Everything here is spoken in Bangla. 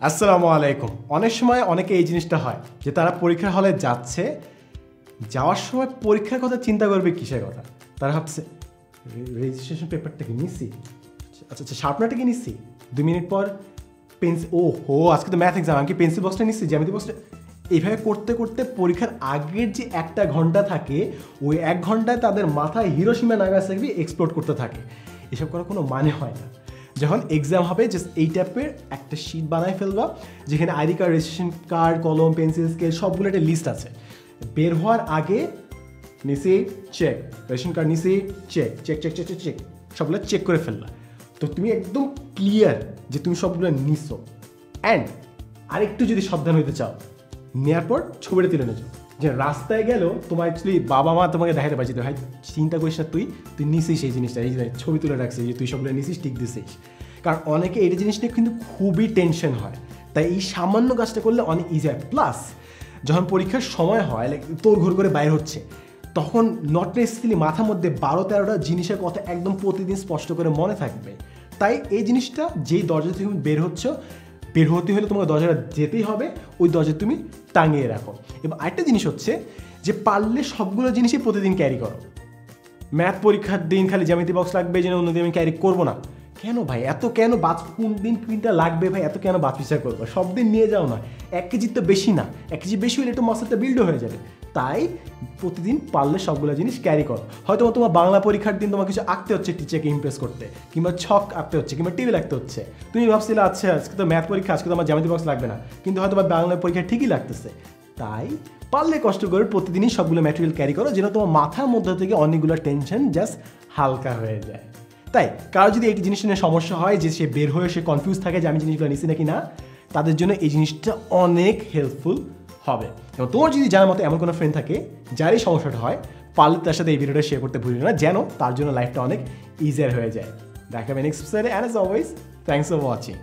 আসসালামু আলাইকুম। অনেক সময় অনেকে এই জিনিসটা হয় যে তারা পরীক্ষার হলে যাচ্ছে, যাওয়ার সময় পরীক্ষার কথা চিন্তা করবে কিসের কথা। তারা ভাবছে রেজিস্ট্রেশন পেপারটা কি নিচ্ছি, আচ্ছা আচ্ছা শার্পনারটা কি নিচ্ছি, 2 মিনিট পর পেন্সিল, আজকে তো ম্যাথ এক্সাম, আমি কি পেন্সিল বক্সটা নিচ্ছি, জ্যামিতি বক্সটা। এইভাবে করতে করতে পরীক্ষার আগের যে 1 ঘন্টা থাকে, ওই 1 ঘন্টায় তাদের মাথায় হিরোশিমা নাগাসাকি এক্সপ্লোড করতে থাকে। এসব করার কোনো মানে হয় না। যখন এক্সাম হবে জাস্ট এই টাইপের একটা শিট বানায় ফেলবা, যেখানে আইডি কার্ড, রেজিস্ট্রেশন কার্ড, কলম, পেন্সিল, স্কেল সবগুলো একটা লিস্ট আছে। বের হওয়ার আগে নিচে চেক, রেশন কার্ড নিচে check check check check check check সবগুলো চেক করে ফেললা। তো তুমি একদম ক্লিয়ার যে তুমি সবগুলো নিছো। অ্যান্ড আরেকটু যদি সাবধান হইতে চাও, নেওয়ার পর ছবিটা তুলে নিয়েছো, যে রাস্তায় গেল তোমার অ্যাকচুয়ালি বাবা মা তোমাকে দেখাতে পারছি, ভাই চিন্তা করিস না, তুই নিছিস এই জিনিসটা, এই যে ছবি তুলে রাখছিস যে তুই সবগুলো নিছিস, ঠিক দিছিস। কারণ অনেকে এই জিনিস নিয়ে কিন্তু খুবই টেনশন হয়, তাই এই সামান্য কাজটা করলে অনেক ইজি হয়। প্লাস যখন পরীক্ষার সময় হয়, লাইক তোর ঘুর করে বাইর হচ্ছে, তখন নট নেসেসারিলি মাথার মধ্যে 12-13টা জিনিসের কথা একদম প্রতিদিন স্পষ্ট করে মনে থাকবে। তাই এই জিনিসটা যেই দরজা থেকে তুমি বের হতে হলে তোমাকে দরজাটা যেতেই হবে, ওই দরজা তুমি টাঙিয়ে রাখো। এবং আরেকটা জিনিস হচ্ছে যে পারলে সবগুলো জিনিসই প্রতিদিন ক্যারি করো। ম্যাথ পরীক্ষার দিন খালি জ্যামিতি বক্স লাগবে, যেন অন্যদিন আমি ক্যারি করবো না। কেন ভাই এত কেন কোন দিন কোনটা লাগবে ভাই, এত কেন বিচার করবো? সব দিন নিয়ে যাও না, 1 কেজির তো বেশি না, 1 কেজি বেশি হলে একটু মাসেলটা বিল্ড হয়ে যাবে। তাই প্রতিদিন পারলে সবগুলো জিনিস ক্যারি করো। হয়তো তোমার বাংলা পরীক্ষার দিন তোমার কিছু আঁকতে হচ্ছে টিচারকে ইমপ্রেস করতে, কিংবা ছক আঁকতে হচ্ছে, কিংবা টিভি আঁকতে হচ্ছে। তুমি ভাবছিলে আচ্ছা আজকে তো ম্যাথ পরীক্ষা, আজকে তো আমার জ্যামিতি বক্স লাগবে না, কিন্তু হয়তো বাংলা পরীক্ষা ঠিকই লাগতেছে। তাই পারলে কষ্ট করে প্রতিদিনই সবগুলো ম্যাটেরিয়াল ক্যারি করো, যেন তোমার মাথার মধ্যে থেকে অনেকগুলো টেনশন জাস্ট হালকা হয়ে যায়। তাই কারো যদি এই জিনিসটা নিয়ে সমস্যা হয়, যে সে বের হয়ে সে কনফিউজ থাকে যে আমি জিনিসগুলো নিচ্ছি নাকি না, তাদের জন্য এই জিনিসটা অনেক হেল্পফুল হবে। এবং তোমার যদি জানার মতো এমন কোনো ফ্রেন্ড থাকে যারই সমস্যাটা হয়, পারলে তার সাথে এই ভিডিওটা শেয়ার করতে ভুলিও না, যেন তার জন্য লাইফটা অনেক ইজিয়ার হয়ে যায়। দেখা হবে নেক্সট এপিসোডে, and as always thanks for watching.